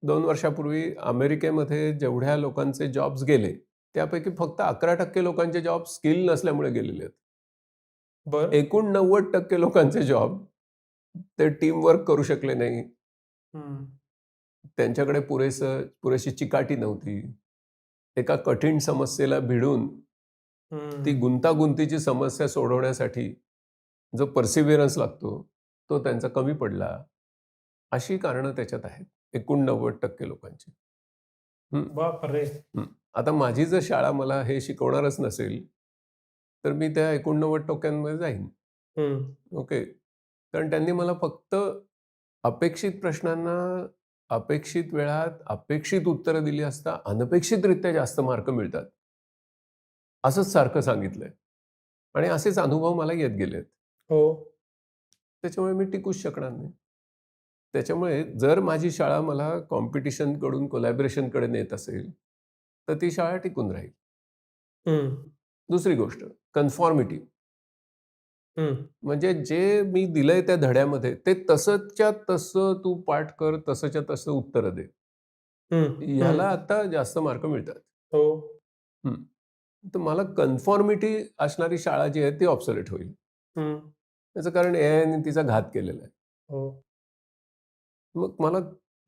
2 वर्षापूर्वी अमेरिकेमध्ये जेवढ्या लोकांचे जॉब्स गेले, त्यापैकी फक्त 11% लोकांचे जॉब स्किल नसल्यामुळे गेलेले आहेत. बरं. एकूण 90% लोकांचे जॉब ते टीमवर्क करू शकले नाही. हं, त्यांच्याकडे पुरेशी चिकाटी नव्हती. एका कठीण समस्येला भिडून ती हं. गुंतागुंतीची समस्या सोडवण्यासाठी जो पर्सिव्हिरन्स लागतो, तो त्यांचा कमी पडला. अशी कारणं त्याच्यात आहेत. एकूण 90% लोकांची. हं, बापरे! हं. आता माझी जर शाळा मला हे शिकवणारच नसेल, तर मी त्या 89% जाईन. हं, ओके. कारण त्यांनी मला फक्त अपेक्षित प्रश्नांना अपेक्षित वेळात अपेक्षित उत्तरं दिली असता अनपेक्षितरित्या जास्त मार्क मिळतात. असंच सारखं सांगितलंय आणि असेच अनुभव मला येत गेलेत. हो. त्याच्यामुळे मी टिकूच शकणार नाही. त्याच्यामुळे जर माझी शाळा मला कॉम्पिटिशनकडून कोलॅबोरेशनकडे नेत असेल, तर ती शाळा टिकून राहील. हं, दुसरी गोष्ट कन्फॉर्मिटी. हं, म्हणजे जे मी दिलंय त्या धड्यामध्ये ते तसंच्या तसं तू पाठ कर, तसंच्या तसं उत्तरं दे. हं, ह्याला हं. आता जास्त मार्क मिळतात. हो. हं. तर मला कन्फॉर्मिटी असणारी शाळा जी आहे ती ऑब्सोलेट होईल. हं, त्याचं कारण एआयने तिचा घात केलेला आहे. हो. मग मला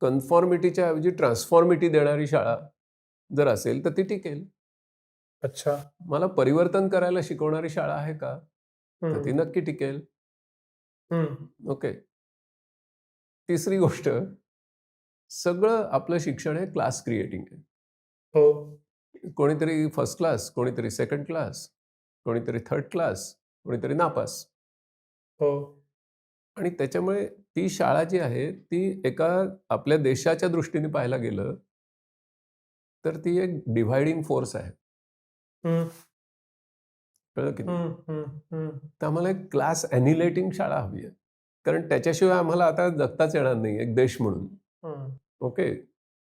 कन्फॉर्मिटीच्या ऐवजी ट्रान्सफॉर्मिटी देणारी शाळा जर असेल तर ती टिकेल. अच्छा. मला परिवर्तन करायला शिकवणारी शाळा आहे का? तर ती हं, नक्की टिकेल. हं. ओके. तिसरी गोष्ट, सगळं आपलं शिक्षण हे क्लास क्रिएटिंग आहे. हो, कोणीतरी फर्स्ट क्लास, कोणीतरी सेकंड क्लास, कोणीतरी थर्ड क्लास, कोणीतरी नापास. हो. आणि त्याच्यामुळे ती शाळा जी आहे, ती एका आपल्या देशाच्या दृष्टीने पाहायला गेलं, तर ती एक डिव्हायडिंग फोर्स आहे. हं, कळलं की नाही? हं, हं, हं, तर आम्हाला एक क्लास ॲनिलेटिंग शाळा हवी आहे. कारण त्याच्याशिवाय आम्हाला आता जगताच येणार नाही एक देश म्हणून. हं, ओके.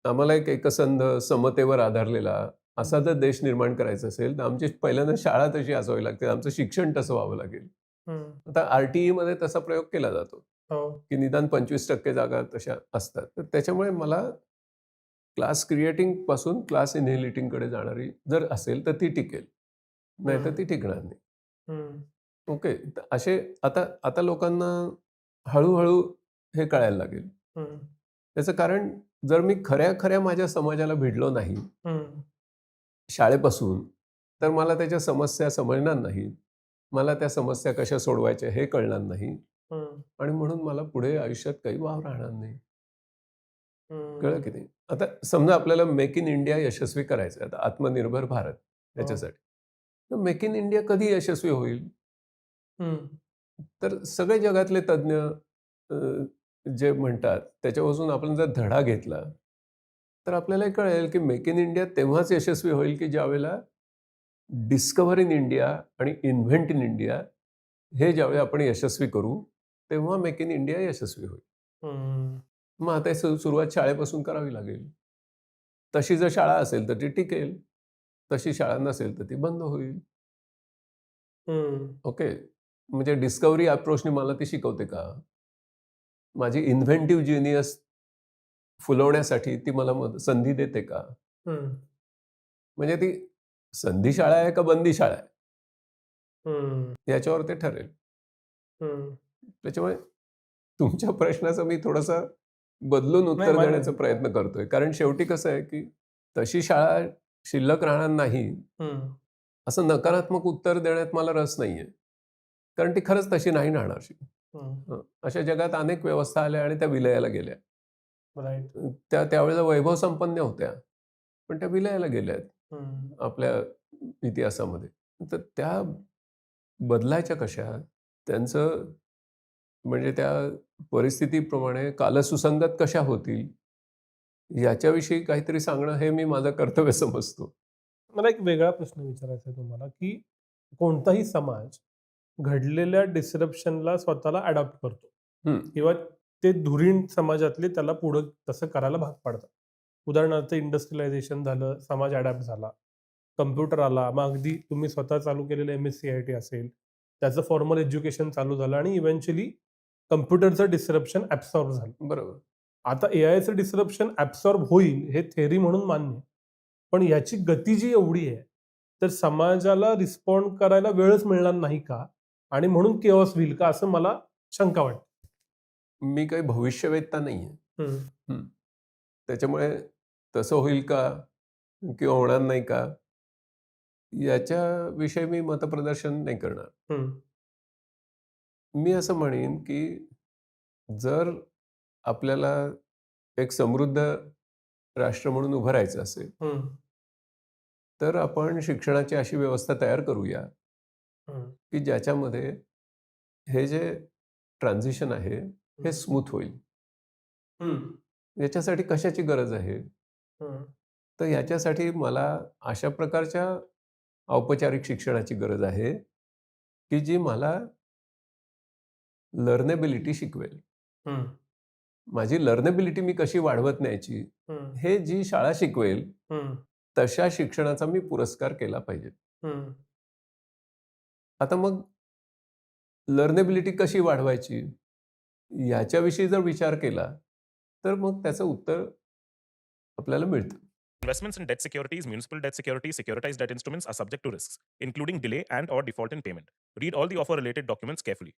आम्हाला एक एकसंध समतेवर आधारलेला असा जर देश निर्माण करायचा असेल, तर आमची पहिल्यांदा शाळा तशी असावी लागते. आमचं शिक्षण तसं व्हावं लागेल. हं. आता आर-टी-ईमध्ये तसा प्रयोग केला जातो, हो. की निदान 25% जागा तशा असतात. तर त्याच्यामुळे मला क्लास क्रिएटिंग पासून क्लास इनहेरिटिंगकडे जाणारी जर असेल, तर ती टिकेल. नाहीतर ती हं, टिकणार नाही. हं, ओके. तर असे आता आता लोकांना हळू हे कळायला लागेल. हं, त्याचं कारण जर मी खऱ्या-खऱ्या माझ्या समाजाला भिडलो नाही हं, शाळेपासून, तर मला त्याच्या समस्या समजणार नाहीत. मला त्या समस्या कशा सोडवायच्या हे कळणार नाही हं, आणि म्हणून मला पुढे आयुष्यात काही वाव राहणार नाही. कळलं हं. की नाही? आता समजा आपल्याला मेक इन इंडिया यशस्वी करायचं आहे, आता आत्मनिर्भर भारत हो. याच्यासाठी. तर मेक इन इंडिया कधी यशस्वी होईल? हं, तर सगळे जगातले तज्ज्ञ अ, जे म्हणतात त्याच्यापासून आपण जर धडा घेतला, तर आपल्याला हे कळेल की मेक इन इंडिया तेव्हाच यशस्वी होईल की ज्यावेळेला डिस्कव्हर इन इंडिया आणि इन्व्हेंट इन इंडिया हे ज्यावेळी आपण यशस्वी करू, तेव्हा मेक इन इंडिया यशस्वी होईल. हं, मग आता सुरुवात शाळेपासून करावी लागेल. तशी जर शाळा असेल तर ती टिकेल. तशी शाळा नसेल तर ती बंद होईल. हं. ओके. म्हणजे डिस्कव्हरी अप्रोचने मला ती शिकवते का? माझी इन्व्हेंटिव्ह जिनियस फुलवण्यासाठी ती मला संधी देते का? हं, म्हणजे ती संधी शाळा आहे का बंदी शाळा आहे? हं, याच्यावर ते ठरेल. हं. त्याच्यामुळे तुमच्या प्रश्नाचं मी थोडंसं बदलून नाही उत्तर मला देण्याचा प्रयत्न करतोय. कारण शेवटी कसं आहे, की तशी शाळा शिल्लक राहणार नाही, हं, असं नकारात्मक उत्तर देण्यात मला रस नाहीये. कारण ती खरंच तशी नाही राहणार. हं. अशा जगात अनेक व्यवस्था आल्या आणि त्या विलयाला गेल्या. राइट. त्यावेळेला वैभव संपन्न होत्या, पण त्या विलयाला गेल्यात हं, आपल्या इतिहासामध्ये. तर त्या बदलायच्या कशा? त्यांचं म्हणजे त्या परिस्थितीप्रमाणे कालसुसंगत कशा होतील? याच्याविषयी काहीतरी सांगणं हे मी माझं कर्तव्य समजतो. मला एक वेगळा प्रश्न विचारायचा आहे तुम्हाला, की कोणताही समाज घडलेल्या डिसरप्शनला स्वतःला अडॉप्ट करतो हं, किंवा ते धुरीण समाजातले त्याला पुढं तसं करायला भाग पाडतात. उदाहरणार्थ इंडस्ट्रियलायझेशन झालं, समाज अडॅप्ट झाला. कॉम्प्युटर आला, मग अगदी तुम्ही स्वतः चालू केलेलं एम-एस-सी-आय-टी असेल, त्याचं फॉर्मल एज्युकेशन चालू झालं आणि इव्हेंच्युअली कॉम्प्युटरचं डिसरप्शन ॲब्सॉर्ब झालं. बरोबर. आता एआयचं डिसरप्शन ॲब्सॉर्ब होईल हे थेअरी म्हणून मान्य आहे. पण याची गती जी एवढी आहे, तर समाजाला रिस्पॉन्ड करायला वेळच मिळणार नाही का? आणि म्हणून केओस होईल का? असं मला शंका वाटते. मी काही भविष्यवेत्ता नाहीये. हं, हं. त्याच्यामुळे तसं होईल का? किंवा होणार नाही का? याच्याविषयी मी मतप्रदर्शन नाही करणार. हं, मी असं म्हणेन, की जर आपल्याला एक समृद्ध राष्ट्र म्हणून उभं राहायचं असेल, हं, तर आपण शिक्षणाची अशी व्यवस्था तयार करूया, हं, की ज्याच्यामध्ये हे जे ट्रान्झिशन आहे, हे हं, स्मूथ होईल. हं, याच्यासाठी कशाची गरज आहे? हं, तर याच्यासाठी मला अशा प्रकारच्या औपचारिक शिक्षणाची गरज आहे, की जी मला लर्नेबिलिटी शिकवेल. हं, माझी लर्नेबिलिटी मी कशी वाढवत न्यायची, हं, हे जी शाळा शिकवेल, हं, तशा शिक्षणाचा मी पुरस्कार केला पाहिजे. हं. आता मग लर्नेबिलिटी कशी वाढवायची? याच्याविषयी जर विचार केला, तर मग त्याचं उत्तर आपल्याला मिळतं. Investments in debt securities, municipal debt securities, securitized debt instruments are subject to risks, including delay and/or default in payment. Read all the offer related documents carefully.